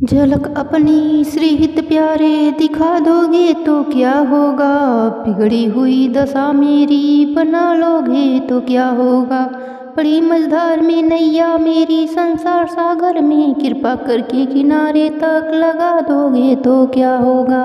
झलक अपनी श्रीहित प्यारे दिखा दोगे तो क्या होगा, बिगड़ी हुई दशा मेरी बना लोगे तो क्या होगा। बड़ी मझधार में नैया मेरी संसार सागर में, कृपा करके किनारे तक लगा दोगे तो क्या होगा।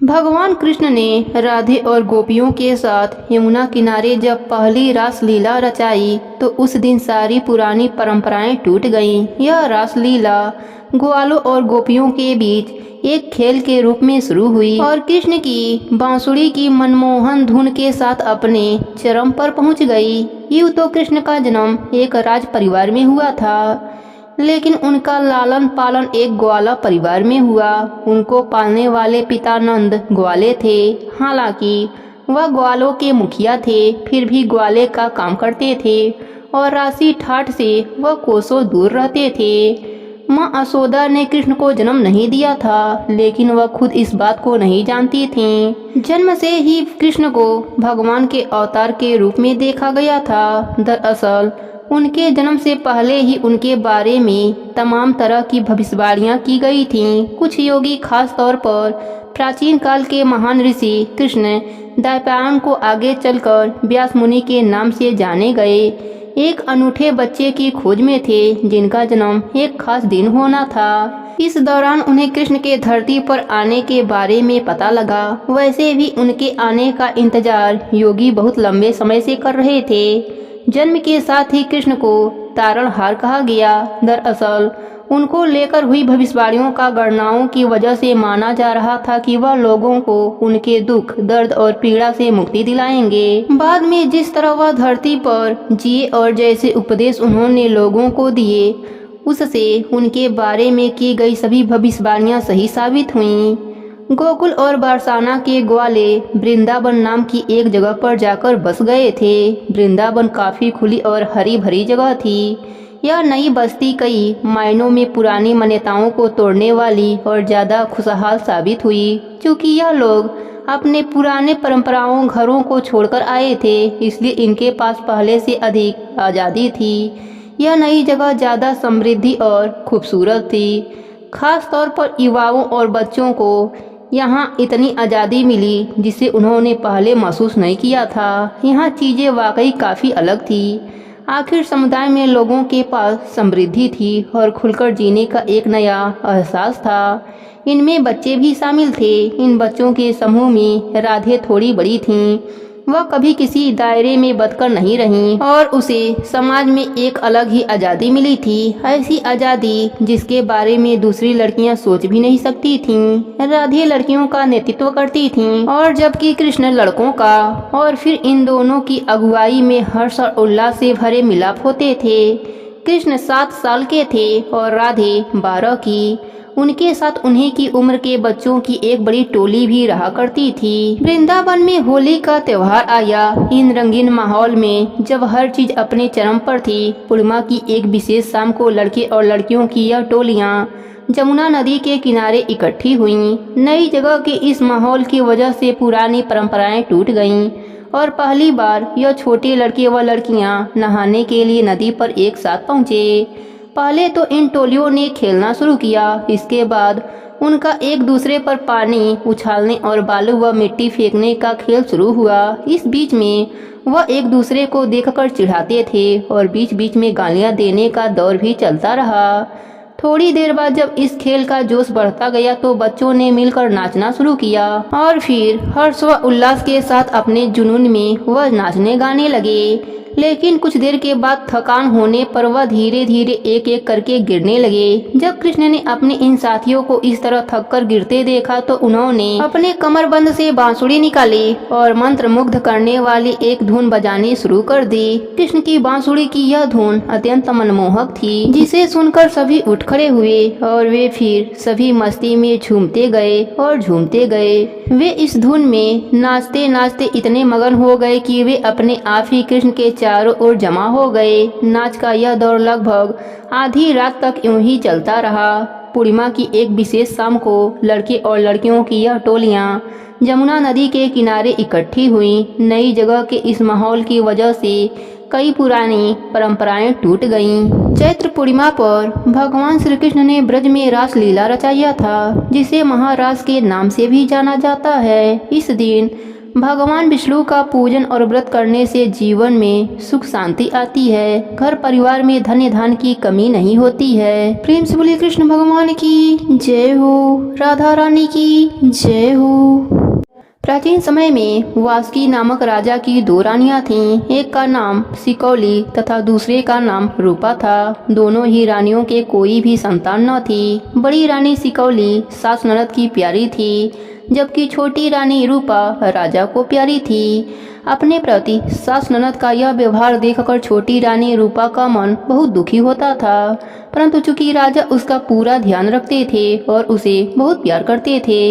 भगवान कृष्ण ने राधे और गोपियों के साथ यमुना किनारे जब पहली रास लीला रचाई तो उस दिन सारी पुरानी परंपराएं टूट गईं। यह रास लीला ग्वालों और गोपियों के बीच एक खेल के रूप में शुरू हुई और कृष्ण की बांसुरी की मनमोहन धुन के साथ अपने चरम पर पहुंच गई। यूं तो कृष्ण का जन्म एक राज परिवार में हुआ था, लेकिन उनका लालन पालन एक ग्वाला परिवार में हुआ। उनको पालने वाले पिता नंद ग्वाले थे। हालांकि वह ग्वालों के मुखिया थे, फिर भी ग्वाले का काम करते थे और राशि ठाठ से वह कोसों दूर रहते थे। माँ यशोदा ने कृष्ण को जन्म नहीं दिया था, लेकिन वह खुद इस बात को नहीं जानती थीं। जन्म से ही कृष्ण को भगवान के अवतार के रूप में देखा गया था। दरअसल उनके जन्म से पहले ही उनके बारे में तमाम तरह की भविष्यवाणियां की गई थीं। कुछ योगी खास तौर पर प्राचीन काल के महान ऋषि कृष्ण द्वैपायन को आगे चलकर व्यास मुनि के नाम से जाने गए, एक अनूठे बच्चे की खोज में थे जिनका जन्म एक खास दिन होना था। इस दौरान उन्हें कृष्ण के धरती पर आने के बारे में पता लगा। वैसे भी उनके आने का इंतजार योगी बहुत लंबे समय से कर रहे थे। जन्म के साथ ही कृष्ण को तारणहार कहा गया। दरअसल उनको लेकर हुई भविष्यवाणियों का गणनाओं की वजह से माना जा रहा था कि वह लोगों को उनके दुख दर्द और पीड़ा से मुक्ति दिलाएंगे। बाद में जिस तरह वह धरती पर जिए और जैसे उपदेश उन्होंने लोगों को दिए, उससे उनके बारे में की गई सभी भविष्यवाणियां सही साबित हुईं। गोकुल और बरसाना के ग्वाले वृंदावन नाम की एक जगह पर जाकर बस गए थे। वृंदावन काफी खुली और हरी भरी जगह थी। यह नई बस्ती कई मायनों में पुरानी मान्यताओं को तोड़ने वाली और ज्यादा खुशहाल साबित हुई। चूँकि यह लोग अपने पुराने परंपराओं घरों को छोड़कर आए थे, इसलिए इनके पास पहले से अधिक आज़ादी थी। यह नई जगह ज्यादा समृद्धि और खूबसूरत थी। खास तौर पर युवाओं और बच्चों को यहाँ इतनी आज़ादी मिली जिसे उन्होंने पहले महसूस नहीं किया था। यहाँ चीज़ें वाकई काफ़ी अलग थी। आखिर समुदाय में लोगों के पास समृद्धि थी और खुलकर जीने का एक नया एहसास था। इनमें बच्चे भी शामिल थे। इन बच्चों के समूह में राधे थोड़ी बड़ी थीं। वह कभी किसी दायरे में बंधकर नहीं रहीं और उसे समाज में एक अलग ही आज़ादी मिली थी। ऐसी आज़ादी जिसके बारे में दूसरी लड़कियां सोच भी नहीं सकती थीं। राधे लड़कियों का नेतृत्व करती थीं और जबकि कृष्ण लड़कों का, और फिर इन दोनों की अगुवाई में हर्ष और उल्लास से भरे मिलाप होते थे। कृष्ण 7 साल के थे और राधे 12 की। उनके साथ उन्हीं की उम्र के बच्चों की एक बड़ी टोली भी रहा करती थी। वृंदावन में होली का त्योहार आया। इन रंगीन माहौल में जब हर चीज अपने चरम पर थी, पूर्णिमा की एक विशेष शाम को लड़के और लड़कियों की यह टोलियां जमुना नदी के किनारे इकट्ठी हुईं। नई जगह के इस माहौल की वजह से पुरानी परंपराएं टूट गईं और पहली बार यह छोटे लड़के व लड़कियां नहाने के लिए नदी पर एक साथ पहुंचे। पहले तो इन टोलियों ने खेलना शुरू किया। इसके बाद उनका एक दूसरे पर पानी उछालने और बालू व मिट्टी फेंकने का खेल शुरू हुआ। इस बीच में वह एक दूसरे को देखकर चिढ़ाते थे और बीच बीच में गालियां देने का दौर भी चलता रहा। थोड़ी देर बाद जब इस खेल का जोश बढ़ता गया तो बच्चों ने मिलकर नाचना शुरू किया और फिर हर्ष व उल्लास के साथ अपने जुनून में वह नाचने गाने लगे। लेकिन कुछ देर के बाद थकान होने पर वह धीरे धीरे एक एक करके गिरने लगे। जब कृष्ण ने अपने इन साथियों को इस तरह थक कर गिरते देखा तो उन्होंने अपने कमरबंद से बांसुरी निकाली और मंत्र मुग्ध करने वाली एक धुन बजानी शुरू कर दी। कृष्ण की बांसुरी की यह धुन अत्यंत मनमोहक थी, जिसे सुनकर सभी उठ खड़े हुए और वे फिर सभी मस्ती में झूमते गए और झूमते गए। वे इस धुन में नाचते नाचते इतने मगन हो गए कि वे अपने आप ही कृष्ण के चारों ओर जमा हो गए। नाच का यह दौर लगभग आधी रात तक यूं ही चलता रहा। पूर्णिमा की एक विशेष शाम को लड़के और लड़कियों की यह टोलियां जमुना नदी के किनारे इकट्ठी हुई। नई जगह के इस माहौल की वजह से कई पुरानी परंपराएं टूट गईं। चैत्र पूर्णिमा पर भगवान श्री कृष्ण ने ब्रज में रास लीला रचाया था, जिसे महारास के नाम से भी जाना जाता है। इस दिन भगवान विष्णु का पूजन और व्रत करने से जीवन में सुख शांति आती है। घर परिवार में धन्य धान की कमी नहीं होती है। प्रेम से बोलिए कृष्ण भगवान की जय हो, राधा रानी की जय हो। प्राचीन समय में वासुकी नामक राजा की 2 रानियां थीं। एक का नाम सिकौली तथा दूसरे का नाम रूपा था। दोनों ही रानियों के कोई भी संतान न थी। बड़ी रानी सिकौली सास ननद की प्यारी थी, जबकि छोटी रानी रूपा राजा को प्यारी थी। अपने प्रति सास ननद का यह व्यवहार देखकर छोटी रानी रूपा का मन बहुत दुखी होता था, परंतु चूंकि राजा उसका पूरा ध्यान रखते थे और उसे बहुत प्यार करते थे,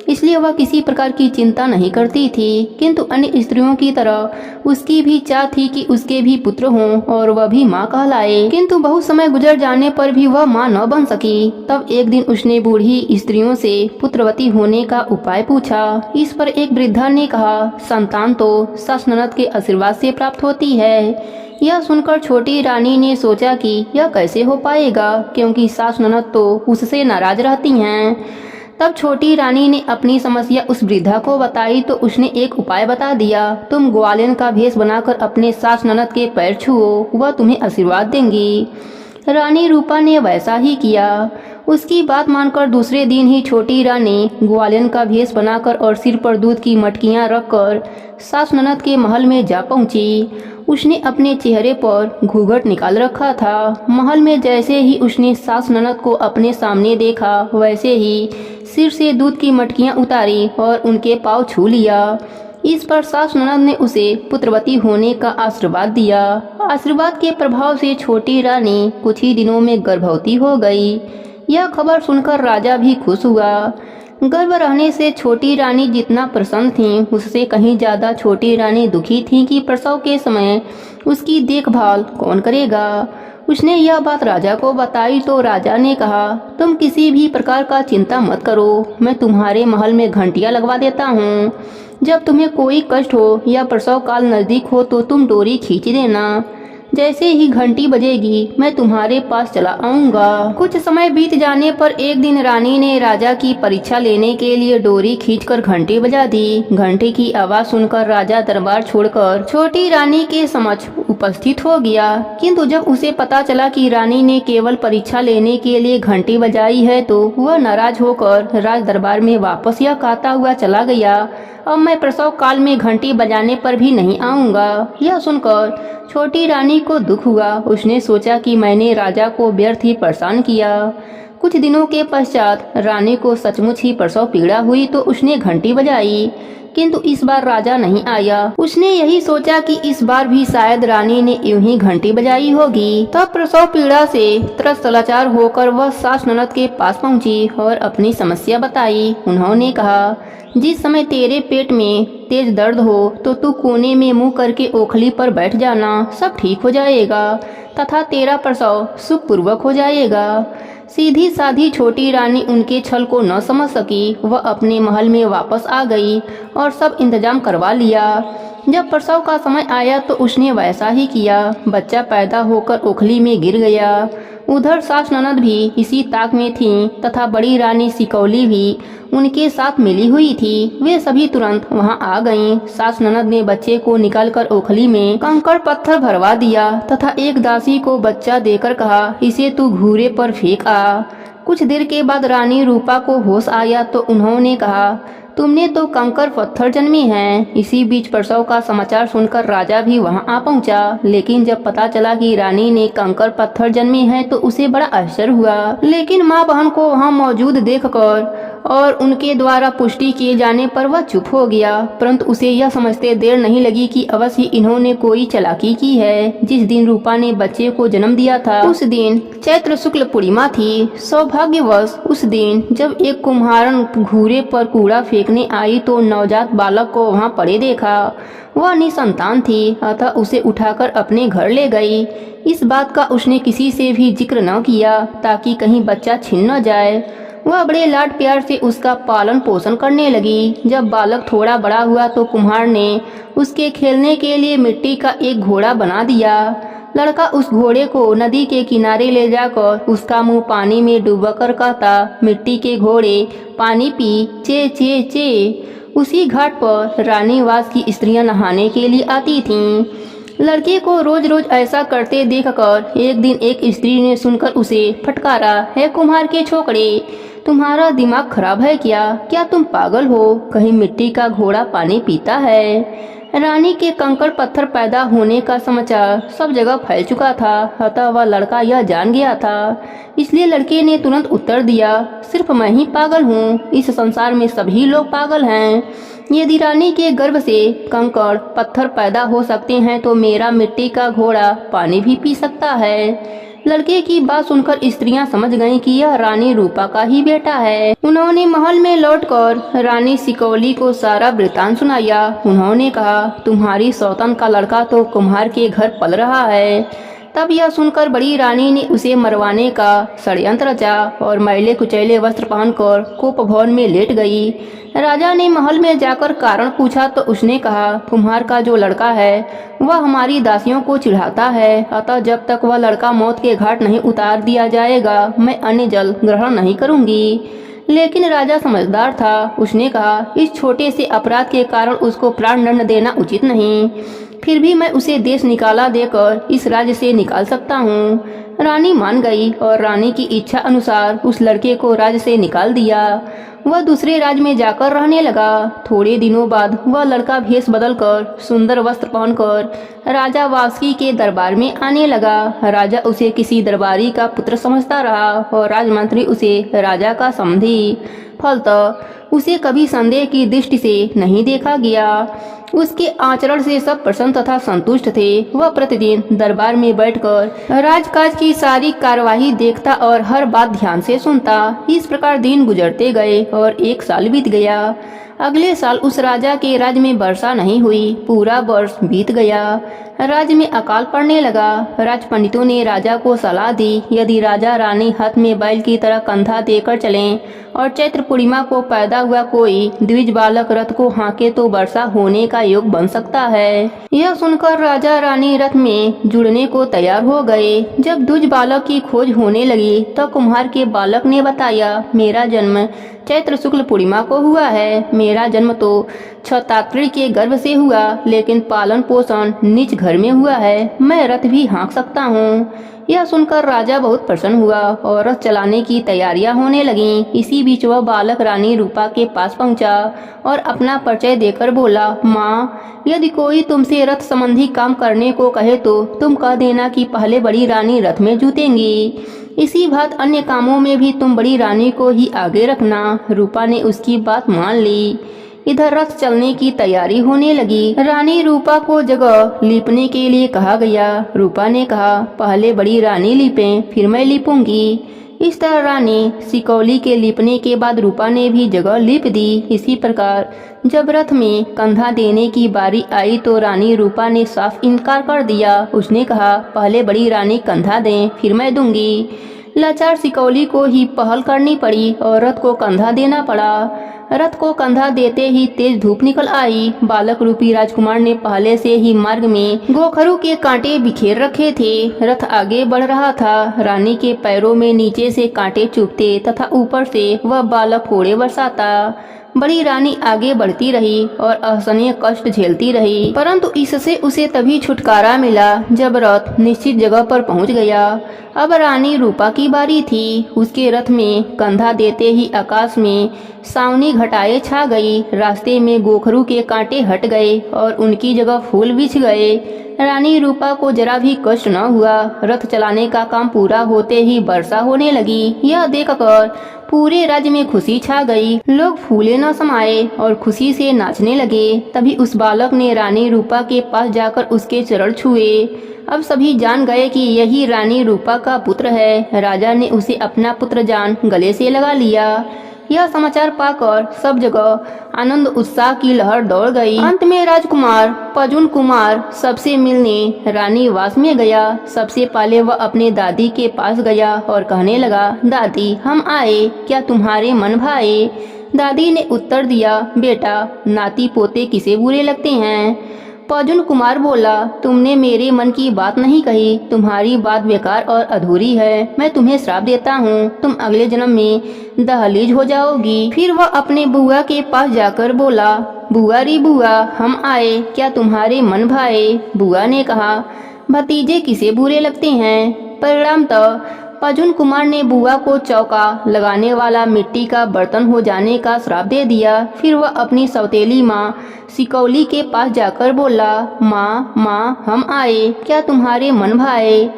इसलिए वह किसी प्रकार की चिंता नहीं करती थी। किंतु अन्य स्त्रियों की तरह उसकी भी चाह थी कि उसके भी पुत्र हों और वह भी माँ कहलाए। किंतु बहुत समय गुजर जाने पर भी वह माँ न बन सकी। तब एक दिन उसने बूढ़ी स्त्रियों से पुत्रवती होने का उपाय पूछा। इस पर एक वृद्धा ने कहा, संतान तो सास ननद के आशीर्वाद से प्राप्त होती है। यह सुनकर छोटी रानी ने सोचा कि यह कैसे हो पाएगा, क्योंकि सास ननद तो उससे नाराज रहती हैं। तब छोटी रानी ने अपनी समस्या उस वृद्धा को बताई तो उसने एक उपाय बता दिया, तुम ग्वालिन का भेष बनाकर अपने सास ननद के पैर छुओ, वह तुम्हें आशीर्वाद देंगी। रानी रूपा ने वैसा ही किया। उसकी बात मानकर दूसरे दिन ही छोटी रानी ग्वालिन का भेष बनाकर और सिर पर दूध की मटकियां रखकर सास ननद के महल में जा पहुंची। उसने अपने चेहरे पर घूंघट निकाल रखा था। महल में जैसे ही उसने सास ननद को अपने सामने देखा, वैसे ही सिर से दूध की मटकियां उतारी और उनके पाँव छू लिया। इस पर सास ननद ने उसे पुत्रवती होने का आशीर्वाद दिया। आशीर्वाद के प्रभाव से छोटी रानी कुछ ही दिनों में गर्भवती हो गई। यह खबर सुनकर राजा भी खुश हुआ। गर्भ रहने से छोटी रानी जितना प्रसन्न थी, उससे कहीं ज्यादा छोटी रानी दुखी थी कि प्रसव के समय उसकी देखभाल कौन करेगा। उसने यह बात राजा को बताई तो राजा ने कहा, तुम किसी भी प्रकार का चिंता मत करो, मैं तुम्हारे महल में घंटियां लगवा देता हूँ। जब तुम्हें कोई कष्ट हो या प्रसव काल नजदीक हो तो तुम डोरी खींच देना। जैसे ही घंटी बजेगी मैं तुम्हारे पास चला आऊंगा। कुछ समय बीत जाने पर एक दिन रानी ने राजा की परीक्षा लेने के लिए डोरी खींचकर घंटी बजा दी। घंटी की आवाज सुनकर राजा दरबार छोड़कर छोटी रानी के समक्ष उपस्थित हो गया। किंतु जब उसे पता चला कि रानी ने केवल परीक्षा लेने के लिए घंटी बजाई है तो वह नाराज होकर राज दरबार में वापस यह कहता हुआ चला गया, अब मैं प्रसव काल में घंटी बजाने पर भी नहीं आऊंगा। यह सुनकर छोटी रानी को दुख हुआ। उसने सोचा कि मैंने राजा को व्यर्थ ही परेशान किया। कुछ दिनों के पश्चात रानी को सचमुच ही प्रसव पीड़ा हुई तो उसने घंटी बजाई, किंतु इस बार राजा नहीं आया। उसने यही सोचा कि इस बार भी शायद रानी ने यूं ही घंटी बजाई होगी। तब प्रसव पीड़ा से त्रस्त लाचार होकर वह सास ननद के पास पहुंची और अपनी समस्या बताई। उन्होंने कहा, जिस समय तेरे पेट में तेज दर्द हो तो तू कोने में मुंह करके ओखली पर बैठ जाना, सब ठीक हो जाएगा तथा तेरा प्रसव सुखपूर्वक हो जाएगा। सीधी साधी छोटी रानी उनके छल को न समझ सकी। वह अपने महल में वापस आ गई और सब इंतजाम करवा लिया। जब प्रसव का समय आया तो उसने वैसा ही किया। बच्चा पैदा होकर ओखली में गिर गया। उधर सास ननद भी इसी ताक में थीं तथा बड़ी रानी सिकौली भी उनके साथ मिली हुई थी। वे सभी तुरंत वहां आ गईं। सास ननद ने बच्चे को निकालकर ओखली में कंकड़ पत्थर भरवा दिया तथा एक दासी को बच्चा देकर कहा, इसे तू घूरे पर फेंक आ। कुछ देर के बाद रानी रूपा को होश आया तो उन्होंने कहा, तुमने तो कंकर पत्थर जन्मी हैं। इसी बीच प्रसव का समाचार सुनकर राजा भी वहां आ पहुंचा। लेकिन जब पता चला कि रानी ने कंकर पत्थर जन्मी है तो उसे बड़ा आश्चर्य हुआ। लेकिन माँ बहन को वहां मौजूद देखकर और उनके द्वारा पुष्टि किए जाने पर वह चुप हो गया। परंतु उसे यह समझते देर नहीं लगी कि अवश्य ही इन्होंने कोई चालाकी की है। जिस दिन रूपा ने बच्चे को जन्म दिया था उस दिन चैत्र शुक्ल पूर्णिमा थी। सौभाग्यवश उस दिन जब एक कुम्हारन घूरे पर कूड़ा फेंकने आई तो नवजात बालक को वहां पड़े देखा। वह निसंतान थी, अतः उसे उठाकर अपने घर ले गई। इस बात का उसने किसी से भी जिक्र न किया ताकि कहीं बच्चा छिन न जाए। वह बड़े लाड प्यार से उसका पालन पोषण करने लगी। जब बालक थोड़ा बड़ा हुआ तो कुम्हार ने उसके खेलने के लिए मिट्टी का एक घोड़ा बना दिया। लड़का उस घोड़े को नदी के किनारे ले जाकर उसका मुंह पानी में डूबाकर कहता, मिट्टी के घोड़े पानी पी, चे चे चे। उसी घाट पर रानीवास की स्त्रियां नहाने के लिए आती थीं। लड़के को रोज रोज ऐसा करते देखकर एक दिन एक स्त्री ने सुनकर उसे फटकारा, है कुम्हार के छोकरे, तुम्हारा दिमाग खराब है क्या? क्या तुम पागल हो? कहीं मिट्टी का घोड़ा पानी पीता है? रानी के कंकड़ पत्थर पैदा होने का समाचार सब जगह फैल चुका था, अतः वह लड़का यह जान गया था। इसलिए लड़के ने तुरंत उत्तर दिया, सिर्फ मैं ही पागल हूँ, इस संसार में सभी लोग पागल हैं। यदि रानी के गर्भ से कंकड़ पत्थर पैदा हो सकते हैं तो मेरा मिट्टी का घोड़ा पानी भी पी सकता है। लड़के की बात सुनकर स्त्रियां समझ गईं कि यह रानी रूपा का ही बेटा है। उन्होंने महल में लौटकर रानी सिकौली को सारा वृतांत सुनाया। उन्होंने कहा, तुम्हारी सौतन का लड़का तो कुम्हार के घर पल रहा है। तब यह सुनकर बड़ी रानी ने उसे मरवाने का षड्यंत्र रचा और मैले कुचैले वस्त्र पहनकर कोप भवन में लेट गई। राजा ने महल में जाकर कारण पूछा तो उसने कहा, कुम्हार का जो लड़का है वह हमारी दासियों को चिढ़ाता है, अतः जब तक वह लड़का मौत के घाट नहीं उतार दिया जाएगा मैं अन्य जल ग्रहण नहीं करूंगी। लेकिन राजा समझदार था। उसने कहा, इस छोटे से अपराध के कारण उसको प्राण दंड देना उचित नहीं, फिर भी मैं उसे देश निकाला देकर इस राज्य से निकाल सकता हूँ। रानी मान गई और रानी की इच्छा अनुसार उस लड़के को राज्य से निकाल दिया। वह दूसरे राज्य में जाकर रहने लगा। थोड़े दिनों बाद वह लड़का भेष बदलकर सुंदर वस्त्र पहनकर राजा वासुकी के दरबार में आने लगा। राजा उसे किसी दरबारी का पुत्र समझता रहा और राजमंत्री उसे राजा का समधी। फलतः उसे कभी संदेह की दृष्टि से नहीं देखा गया। उसके आचरण से सब प्रसन्न तथा संतुष्ट थे। वह प्रतिदिन दरबार में बैठकर राजकाज की सारी कार्यवाही देखता और हर बात ध्यान से सुनता। इस प्रकार दिन गुजरते गए और एक साल बीत गया। अगले साल उस राजा के राज्य में वर्षा नहीं हुई। पूरा वर्ष बीत गया। राज्य में अकाल पड़ने लगा। राज पंडितों ने राजा को सलाह दी, यदि राजा रानी हाथ में बैल की तरह कंधा देकर चलें और चैत्र पूर्णिमा को पैदा हुआ कोई द्विज बालक रथ को हाँके तो वर्षा होने का योग बन सकता है। यह सुनकर राजा रानी रथ में जुड़ने को तैयार हो गए। जब द्विज बालक की खोज होने लगी तो कुम्हार के बालक ने बताया, मेरा जन्म चैत्र शुक्ल पूर्णिमा को हुआ है। मेरा जन्म तो छतात्री के गर्भ से हुआ, लेकिन पालन पोषण नीच घर में हुआ है। मैं रथ भी हाँक सकता हूँ। यह सुनकर राजा बहुत प्रसन्न हुआ और रथ चलाने की तैयारियां होने लगीं। इसी बीच वह बालक रानी रूपा के पास पहुंचा और अपना परिचय देकर बोला, माँ, यदि कोई तुमसे रथ संबंधी काम करने को कहे तो तुम कह देना कि पहले बड़ी रानी रथ में जुतेंगी। इसी बात अन्य कामों में भी तुम बड़ी रानी को ही आगे रखना। रूपा ने उसकी बात मान ली। इधर रथ चलने की तैयारी होने लगी। रानी रूपा को जगह लीपने के लिए कहा गया। रूपा ने कहा, पहले बड़ी रानी लीपें, फिर मैं लीपूंगी। इस तरह रानी सिकौली के लीपने के बाद रूपा ने भी जगह लीप दी। इसी प्रकार जब रथ में कंधा देने की बारी आई तो रानी रूपा ने साफ इनकार कर दिया। उसने कहा, पहले बड़ी रानी कंधा दें, फिर मैं दूंगी। लाचार सिकौली को ही पहल करनी पड़ी और रथ को कंधा देना पड़ा। रथ को कंधा देते ही तेज धूप निकल आई। बालक रूपी राजकुमार ने पहले से ही मार्ग में गोखरू के कांटे बिखेर रखे थे। रथ आगे बढ़ रहा था। रानी के पैरों में नीचे से कांटे चुभते तथा ऊपर से वह बालक फोड़े बरसाता। बड़ी रानी आगे बढ़ती रही और असहनीय कष्ट झेलती रही, परंतु इससे उसे तभी छुटकारा मिला जब रथ निश्चित जगह पर पहुंच गया। अब रानी रूपा की बारी थी। उसके रथ में कंधा देते ही आकाश में सावनी घटाएं छा गई। रास्ते में गोखरू के कांटे हट गए और उनकी जगह फूल बिछ गए। रानी रूपा को जरा भी कष्ट न हुआ। रथ चलाने का काम पूरा होते ही वर्षा होने लगी। यह देखकर पूरे राज्य में खुशी छा गई। लोग फूले न समाये और खुशी से नाचने लगे। तभी उस बालक ने रानी रूपा के पास जाकर उसके चरण छुए। अब सभी जान गए कि यही रानी रूपा का पुत्र है। राजा ने उसे अपना पुत्र जान गले से लगा लिया। यह समाचार पाकर सब जगह आनंद उत्साह की लहर दौड़ गई। अंत में राजकुमार पजुन कुमार सबसे मिलने रानी वास में गया। सबसे पहले वह अपने दादी के पास गया और कहने लगा, दादी हम आए, क्या तुम्हारे मन भाए? दादी ने उत्तर दिया, बेटा नाती पोते किसे बुरे लगते हैं? पजुन कुमार बोला, तुमने मेरे मन की बात नहीं कही, तुम्हारी बात बेकार और अधूरी है। मैं तुम्हें श्राप देता हूँ, तुम अगले जन्म में दहलीज हो जाओगी। फिर वह अपने बुआ के पास जाकर बोला, बुआ री बुआ हम आए, क्या तुम्हारे मन भाए? बुआ ने कहा, भतीजे किसे बुरे लगते हैं? परिणाम तो पजुन कुमार ने बुआ को चौका लगाने वाला मिट्टी का बर्तन हो जाने का श्राप दे दिया। फिर वह अपनी सौतेली माँ सिकौली के पास जाकर बोला, माँ हम आए, क्या तुम्हारे मन भाए?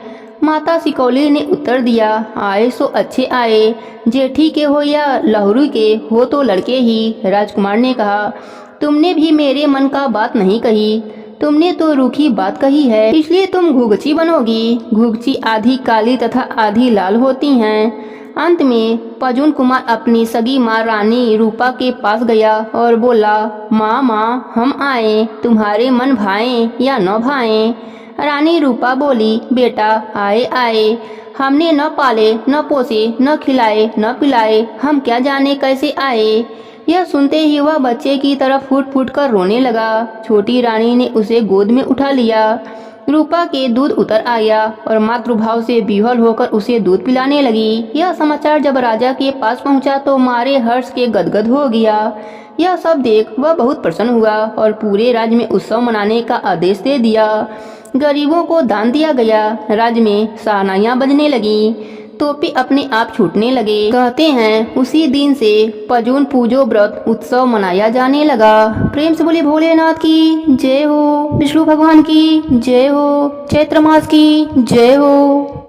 माता सिकौली ने उत्तर दिया, आए सो अच्छे आए, जेठी के हो या लहरू के हो तो लड़के ही। राजकुमार ने कहा, तुमने भी मेरे मन का बात नहीं कही, तुमने तो रूखी बात कही है, इसलिए तुम घुघची बनोगी। घुघची आधी काली तथा आधी लाल होती हैं। अंत में पजुन कुमार अपनी सगी माँ रानी रूपा के पास गया और बोला, माँ हम आए, तुम्हारे मन भाएं या न भाएं? रानी रूपा बोली, बेटा आए, हमने न पाले न पोसे न खिलाए न पिलाए, हम क्या जाने कैसे आए। यह सुनते ही वह बच्चे की तरह फूट फूट कर रोने लगा। छोटी रानी ने उसे गोद में उठा लिया। रूपा के दूध उतर आया और मातृभाव से विह्वल होकर उसे दूध पिलाने लगी। यह समाचार जब राजा के पास पहुंचा तो मारे हर्ष के गदगद हो गया। यह सब देख वह बहुत प्रसन्न हुआ और पूरे राज्य में उत्सव मनाने का आदेश दे दिया। गरीबों को दान दिया गया। राज्य में शहनाइयां बजने लगी, तोपे अपने आप छूटने लगे। कहते हैं उसी दिन से पजुन पूजो व्रत उत्सव मनाया जाने लगा। प्रेम से बोले भोलेनाथ की जय हो, विष्णु भगवान की जय हो, चैत्र मास की जय हो।